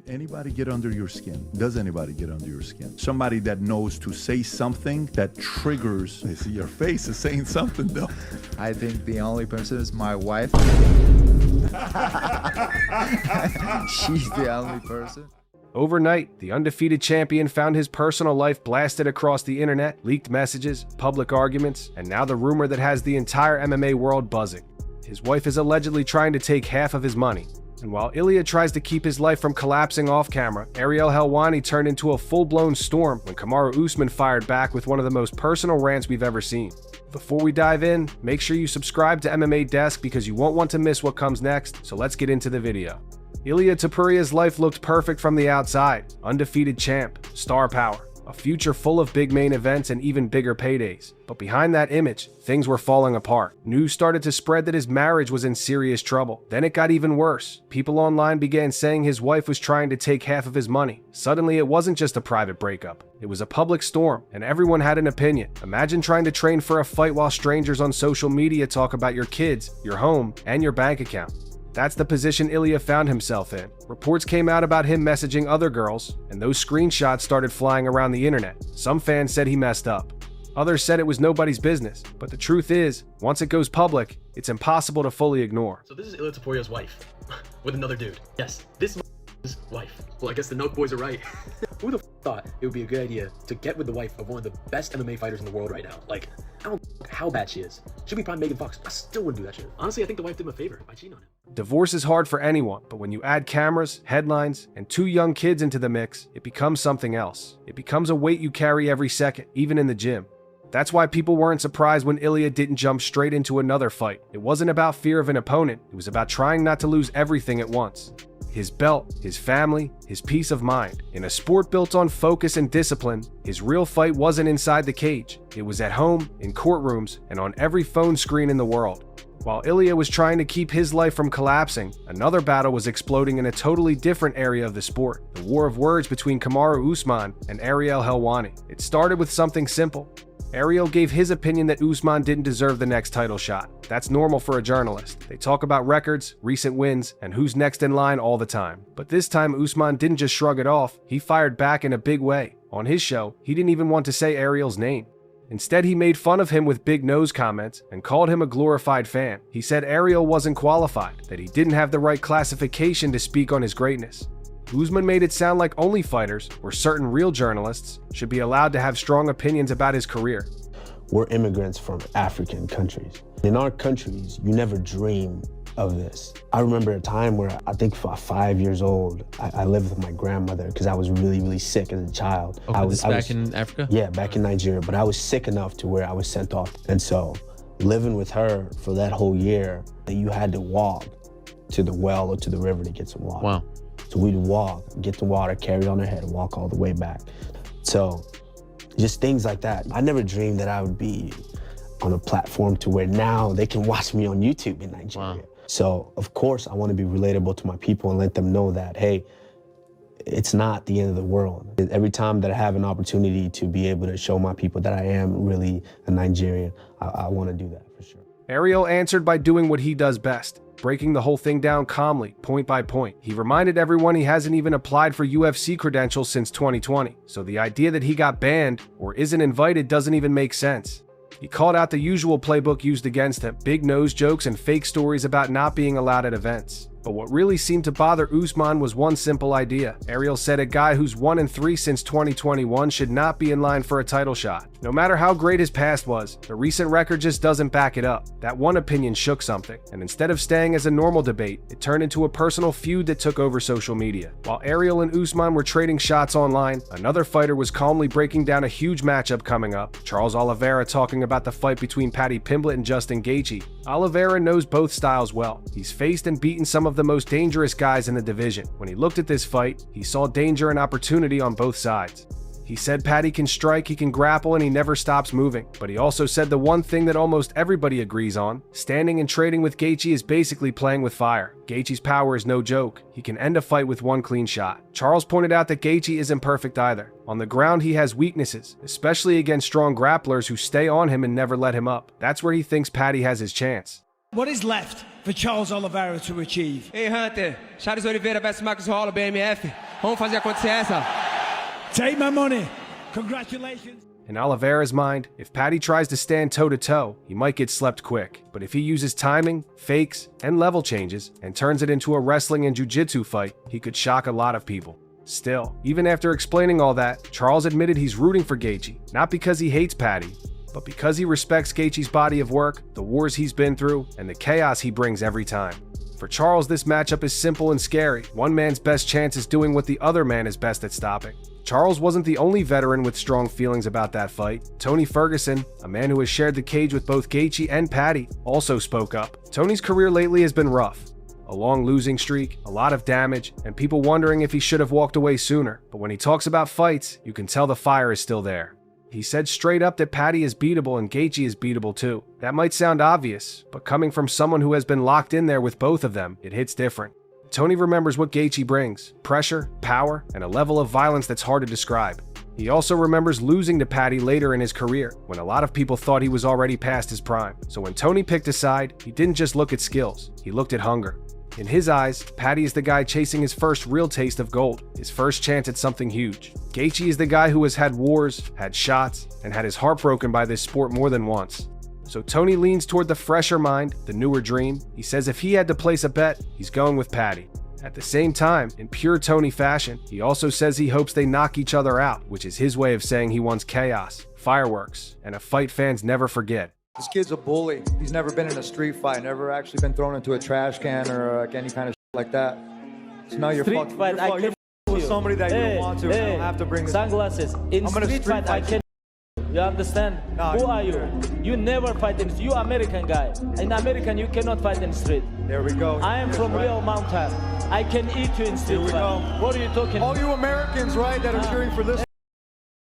Anybody get under your skin? Does anybody get under your skin? Somebody that knows to say something that triggers. I see your face is saying something though. I think the only person is my wife. She's the only person. Overnight, the undefeated champion found his personal life blasted across the internet, leaked messages, public arguments, and now the rumor that has the entire MMA world buzzing. His wife is allegedly trying to take half of his money. And while Ilia tries to keep his life from collapsing off camera, Ariel Helwani turned into a full-blown storm when Kamaru Usman fired back with one of the most personal rants we've ever seen. Before we dive in, make sure you subscribe to MMA Desk because you won't want to miss what comes next, so let's get into the video. Ilia Topuria's life looked perfect from the outside. Undefeated champ, star power, a future full of big main events and even bigger paydays. But behind that image, things were falling apart. News started to spread that his marriage was in serious trouble. Then it got even worse. People online began saying his wife was trying to take half of his money. Suddenly, it wasn't just a private breakup. It was a public storm, and everyone had an opinion. Imagine trying to train for a fight while strangers on social media talk about your kids, your home, and your bank account. That's the position Ilia found himself in. Reports came out about him messaging other girls, and those screenshots started flying around the internet. Some fans said he messed up. Others said it was nobody's business. But the truth is, once it goes public, it's impossible to fully ignore. So this is Ilia Topuria's wife, with another dude. Yes, this is wife. Well, I guess the Nelk boys are right. Who the thought it would be a good idea to get with the wife of one of the best MMA fighters in the world right now? Like, I don't know how bad she is. She'll be prime Megan Fox. I still wouldn't do that shit. Honestly, I think the wife did him a favor by cheating on him. Divorce is hard for anyone, but when you add cameras, headlines, and 2 young kids into the mix, it becomes something else. It becomes a weight you carry every second, even in the gym. That's why people weren't surprised when Ilia didn't jump straight into another fight. It wasn't about fear of an opponent, it was about trying not to lose everything at once. His belt, his family, his peace of mind. In a sport built on focus and discipline, his real fight wasn't inside the cage. It was at home, in courtrooms, and on every phone screen in the world. While Ilia was trying to keep his life from collapsing, another battle was exploding in a totally different area of the sport. The war of words between Kamaru Usman and Ariel Helwani. It started with something simple. Ariel gave his opinion that Usman didn't deserve the next title shot. That's normal for a journalist. They talk about records, recent wins, and who's next in line all the time. But this time, Usman didn't just shrug it off, he fired back in a big way. On his show, he didn't even want to say Ariel's name. Instead, he made fun of him with big nose comments and called him a glorified fan. He said Ariel wasn't qualified, that he didn't have the right classification to speak on his greatness. Usman made it sound like only fighters, or certain real journalists, should be allowed to have strong opinions about his career. We're immigrants from African countries. In our countries, you never dream of this. I remember a time where I think for 5 years old, I lived with my grandmother because I was really, really sick as a child. Okay, I was back in Africa? Yeah, back in Nigeria, but I was sick enough to where I was sent off. And so living with her for that whole year, you had to walk to the well or to the river to get some water. Wow. So we'd walk, get the water, carry it on our head, and walk all the way back. So just things like that. I never dreamed that I would be on a platform to where now they can watch me on YouTube in Nigeria. Wow. So of course I want to be relatable to my people and let them know that, hey, it's not the end of the world. Every time that I have an opportunity to be able to show my people that I am really a Nigerian, I want to do that for sure. Ariel answered by doing what he does best, breaking the whole thing down calmly, point by point. He reminded everyone he hasn't even applied for UFC credentials since 2020, so the idea that he got banned or isn't invited doesn't even make sense. He called out the usual playbook used against him, big nose jokes and fake stories about not being allowed at events. But what really seemed to bother Usman was one simple idea. Ariel said a guy who's 1-3 since 2021 should not be in line for a title shot. No matter how great his past was, the recent record just doesn't back it up. That one opinion shook something, and instead of staying as a normal debate, it turned into a personal feud that took over social media. While Ariel and Usman were trading shots online, another fighter was calmly breaking down a huge matchup coming up. Charles Oliveira talking about the fight between Paddy Pimblett and Justin Gaethje. Oliveira knows both styles well. He's faced and beaten some of the most dangerous guys in the division. When he looked at this fight, he saw danger and opportunity on both sides. He said Paddy can strike, he can grapple, and he never stops moving. But he also said the one thing that almost everybody agrees on, standing and trading with Gaethje is basically playing with fire. Gaethje's power is no joke. He can end a fight with one clean shot. Charles pointed out that Gaethje isn't perfect either. On the ground, he has weaknesses, especially against strong grapplers who stay on him and never let him up. That's where he thinks Paddy has his chance. What is left for Charles Oliveira to achieve? Hey Hunter, Charles Oliveira versus Marcos Rolla, BMF. Vamos fazer acontecer essa. Take my money. Congratulations. In Oliveira's mind, if Paddy tries to stand toe-to-toe, he might get slept quick. But if he uses timing, fakes, and level changes, and turns it into a wrestling and jiu-jitsu fight, he could shock a lot of people. Still, even after explaining all that, Charles admitted he's rooting for Gaethje, not because he hates Paddy, but because he respects Gaethje's body of work, the wars he's been through, and the chaos he brings every time. For Charles, this matchup is simple and scary. One man's best chance is doing what the other man is best at stopping. Charles wasn't the only veteran with strong feelings about that fight. Tony Ferguson, a man who has shared the cage with both Gaethje and Paddy, also spoke up. Tony's career lately has been rough. A long losing streak, a lot of damage, and people wondering if he should have walked away sooner. But when he talks about fights, you can tell the fire is still there. He said straight up that Paddy is beatable and Gaethje is beatable too. That might sound obvious, but coming from someone who has been locked in there with both of them, it hits different. Tony remembers what Gaethje brings: pressure, power, and a level of violence that's hard to describe. He also remembers losing to Paddy later in his career, when a lot of people thought he was already past his prime. So when Tony picked a side, he didn't just look at skills, he looked at hunger. In his eyes, Paddy is the guy chasing his first real taste of gold, his first chance at something huge. Gaethje is the guy who has had wars, had shots, and had his heart broken by this sport more than once. So Tony leans toward the fresher mind, the newer dream. He says if he had to place a bet, he's going with Paddy. At the same time, in pure Tony fashion, he also says he hopes they knock each other out, which is his way of saying he wants chaos, fireworks, and a fight fans never forget. This kid's a bully. He's never been in a street fight, never actually been thrown into a trash can or any kind of like that. So now you're fucking with somebody that you don't want to. You don't have to bring sunglasses. In street fight, I can. You understand? No, who are you? You never fight in. You American guy. In American, you cannot fight in street. There we go. I am from real mountain. I can eat you in street fight. What are you talking? All you Americans, right, that are cheering for this.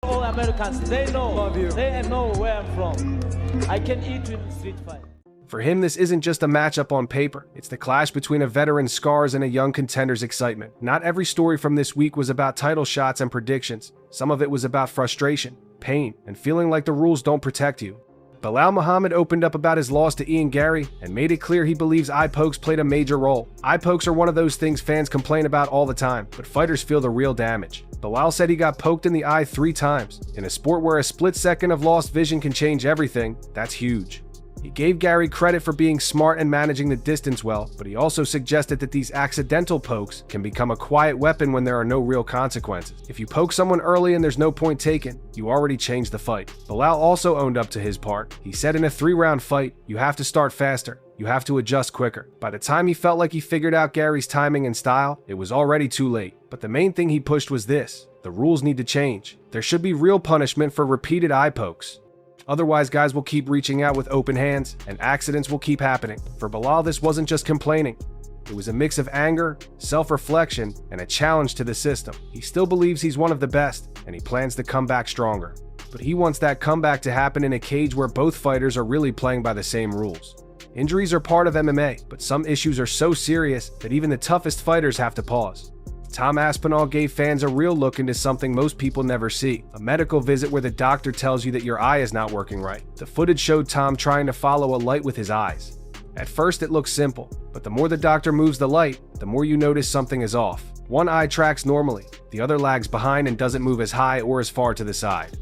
All Americans, they know. Love you. They know where I'm from. I can eat you in street fight. For him, this isn't just a matchup on paper. It's the clash between a veteran's scars and a young contender's excitement. Not every story from this week was about title shots and predictions. Some of it was about frustration, pain, and feeling like the rules don't protect you. Belal Muhammad opened up about his loss to Ian Gary and made it clear he believes eye pokes played a major role. Eye pokes are one of those things fans complain about all the time, but fighters feel the real damage. Belal said he got poked in the eye 3 times. In a sport where a split second of lost vision can change everything, that's huge. He gave Gary credit for being smart and managing the distance well, but he also suggested that these accidental pokes can become a quiet weapon when there are no real consequences. If you poke someone early and there's no point taken, you already changed the fight. Belal also owned up to his part. He said in a 3-round fight, you have to start faster. You have to adjust quicker. By the time he felt like he figured out Gary's timing and style, it was already too late. But the main thing he pushed was this: the rules need to change. There should be real punishment for repeated eye pokes. Otherwise, guys will keep reaching out with open hands, and accidents will keep happening. For Belal, this wasn't just complaining. It was a mix of anger, self-reflection, and a challenge to the system. He still believes he's one of the best, and he plans to come back stronger. But he wants that comeback to happen in a cage where both fighters are really playing by the same rules. Injuries are part of MMA, but some issues are so serious that even the toughest fighters have to pause. Tom Aspinall gave fans a real look into something most people never see: a medical visit where the doctor tells you that your eye is not working right. The footage showed Tom trying to follow a light with his eyes. At first it looks simple, but the more the doctor moves the light, the more you notice something is off. One eye tracks normally, the other lags behind and doesn't move as high or as far to the side.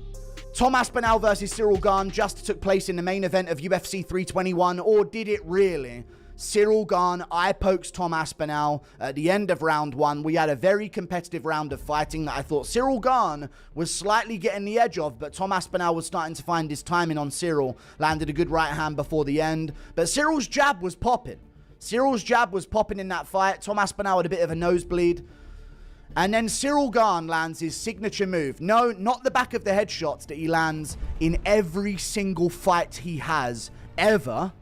Tom Aspinall versus Ciryl Gane just took place in the main event of UFC 321, or did it really? Ciryl Gane eye pokes Tom Aspinall at the end of round 1. We had a very competitive round of fighting that I thought Ciryl Gane was slightly getting the edge of, but Tom Aspinall was starting to find his timing on Ciryl. Landed a good right hand before the end, but Cyryl's jab was popping. Cyryl's jab was popping in that fight. Tom Aspinall had a bit of a nosebleed. And then Ciryl Gane lands his signature move. No, not the back of the head shots that he lands in every single fight he has ever.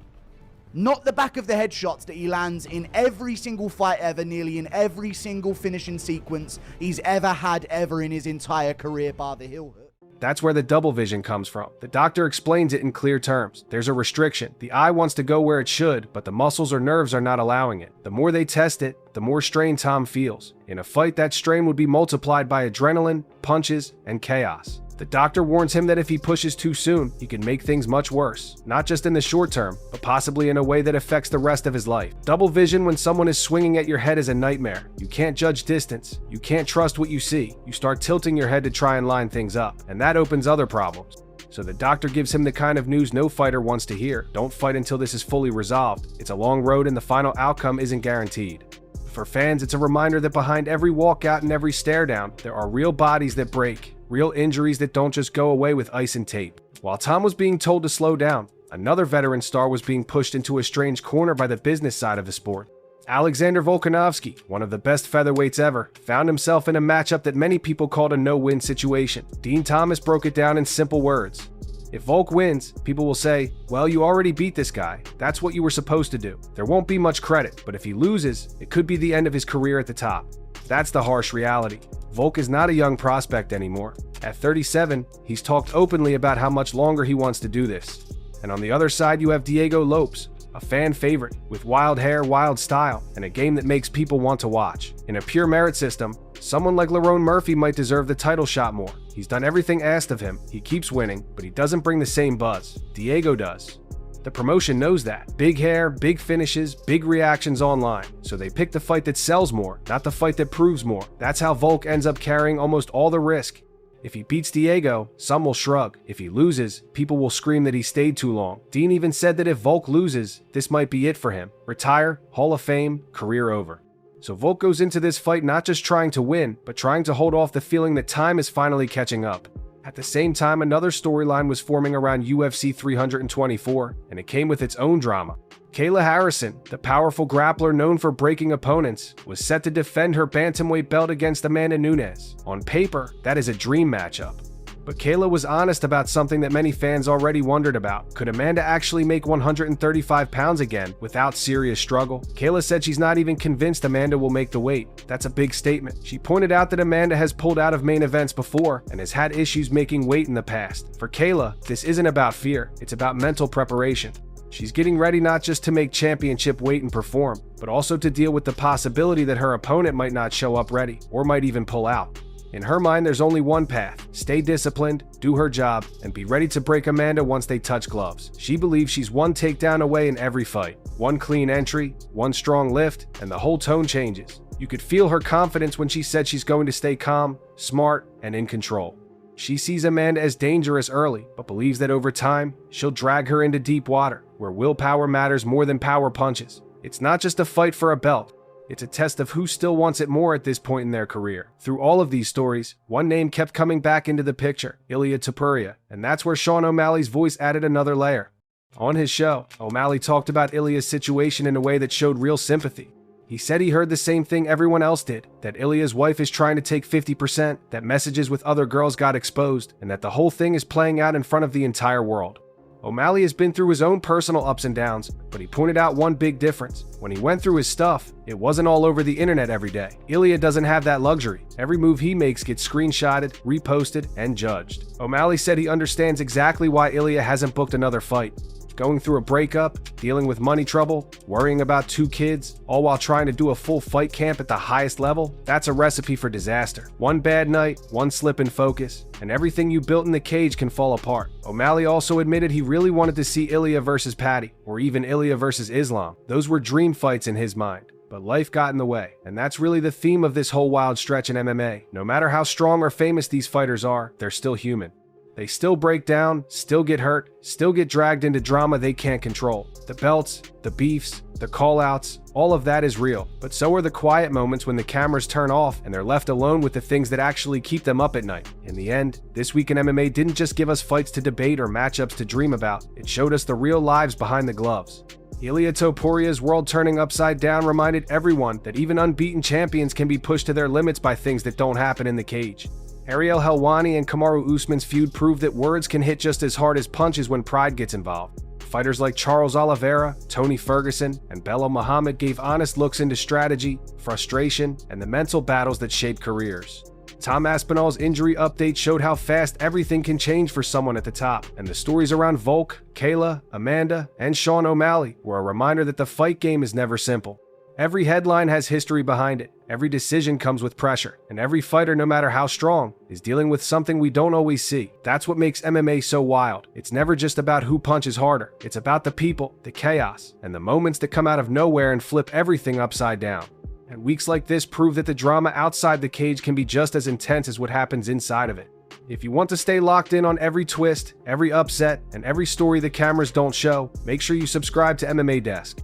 Not the back of the head shots that he lands in every single fight ever, nearly in every single finishing sequence he's ever had ever in his entire career, bar the heel hook. That's where the double vision comes from. The doctor explains it in clear terms. There's a restriction. The eye wants to go where it should, but the muscles or nerves are not allowing it. The more they test it, the more strain Tom feels. In a fight, that strain would be multiplied by adrenaline, punches, and chaos. The doctor warns him that if he pushes too soon, he can make things much worse, not just in the short term, but possibly in a way that affects the rest of his life. Double vision when someone is swinging at your head is a nightmare. You can't judge distance. You can't trust what you see. You start tilting your head to try and line things up, and that opens other problems. So the doctor gives him the kind of news no fighter wants to hear. Don't fight until this is fully resolved. It's a long road and the final outcome isn't guaranteed. For fans, it's a reminder that behind every walkout and every stare down, there are real bodies that break, real injuries that don't just go away with ice and tape. While Tom was being told to slow down, another veteran star was being pushed into a strange corner by the business side of the sport. Alexander Volkanovski, one of the best featherweights ever, found himself in a matchup that many people called a no-win situation. Dean Thomas broke it down in simple words. If Volk wins, people will say, well, you already beat this guy. That's what you were supposed to do. There won't be much credit, but if he loses, it could be the end of his career at the top. That's the harsh reality. Volk is not a young prospect anymore. At 37, he's talked openly about how much longer he wants to do this. And on the other side, you have Diego Lopes, a fan favorite with wild hair, wild style, and a game that makes people want to watch. In a pure merit system, someone like Lerone Murphy might deserve the title shot more. He's done everything asked of him, he keeps winning, but he doesn't bring the same buzz. Diego does. The promotion knows that. Big hair, big finishes, big reactions online. So they pick the fight that sells more, not the fight that proves more. That's how Volk ends up carrying almost all the risk. If he beats Diego, some will shrug. If he loses, people will scream that he stayed too long. Dean even said that if Volk loses, this might be it for him. Retire, Hall of Fame, career over. So Volk goes into this fight not just trying to win, but trying to hold off the feeling that time is finally catching up. At the same time, another storyline was forming around UFC 324, and it came with its own drama. Kayla Harrison, the powerful grappler known for breaking opponents, was set to defend her bantamweight belt against Amanda Nunez. On paper, that is a dream matchup. But Kayla was honest about something that many fans already wondered about. Could Amanda actually make 135 pounds again without serious struggle? Kayla said she's not even convinced Amanda will make the weight. That's a big statement. She pointed out that Amanda has pulled out of main events before and has had issues making weight in the past. For Kayla, this isn't about fear, it's about mental preparation. She's getting ready not just to make championship weight and perform, but also to deal with the possibility that her opponent might not show up ready, or might even pull out. In her mind, there's only one path: stay disciplined, do her job, and be ready to break Amanda once they touch gloves. She believes she's one takedown away in every fight. One clean entry, one strong lift, and the whole tone changes. You could feel her confidence when she said she's going to stay calm, smart, and in control. She sees Amanda as dangerous early, but believes that over time, she'll drag her into deep water, where willpower matters more than power punches. It's not just a fight for a belt. It's a test of who still wants it more at this point in their career. Through all of these stories, one name kept coming back into the picture: Ilia Topuria, and that's where Sean O'Malley's voice added another layer. On his show, O'Malley talked about Ilia's situation in a way that showed real sympathy. He said he heard the same thing everyone else did, that Ilia's wife is trying to take 50%, that messages with other girls got exposed, and that the whole thing is playing out in front of the entire world. O'Malley has been through his own personal ups and downs, but he pointed out one big difference. When he went through his stuff, it wasn't all over the internet every day. Ilia doesn't have that luxury. Every move he makes gets screenshotted, reposted, and judged. O'Malley said he understands exactly why Ilia hasn't booked another fight. Going through a breakup, dealing with money trouble, worrying about 2 kids, all while trying to do a full fight camp at the highest level, that's a recipe for disaster. One bad night, one slip in focus, and everything you built in the cage can fall apart. O'Malley also admitted he really wanted to see Ilia versus Patty, or even Ilia versus Islam. Those were dream fights in his mind. But life got in the way, and that's really the theme of this whole wild stretch in MMA. No matter how strong or famous these fighters are, they're still human. They still break down, still get hurt, still get dragged into drama they can't control. The belts, the beefs, the call-outs, all of that is real. But so are the quiet moments when the cameras turn off and they're left alone with the things that actually keep them up at night. In the end, This Week in MMA didn't just give us fights to debate or matchups to dream about. It showed us the real lives behind the gloves. Ilia Topuria's world turning upside down reminded everyone that even unbeaten champions can be pushed to their limits by things that don't happen in the cage. Ariel Helwani and Kamaru Usman's feud proved that words can hit just as hard as punches when pride gets involved. Fighters like Charles Oliveira, Tony Ferguson, and Bello Muhammad gave honest looks into strategy, frustration, and the mental battles that shape careers. Tom Aspinall's injury update showed how fast everything can change for someone at the top, and the stories around Volk, Kayla, Amanda, and Sean O'Malley were a reminder that the fight game is never simple. Every headline has history behind it. Every decision comes with pressure. And every fighter, no matter how strong, is dealing with something we don't always see. That's what makes MMA so wild. It's never just about who punches harder. It's about the people, the chaos, and the moments that come out of nowhere and flip everything upside down. And weeks like this prove that the drama outside the cage can be just as intense as what happens inside of it. If you want to stay locked in on every twist, every upset, and every story the cameras don't show, make sure you subscribe to MMA Desk.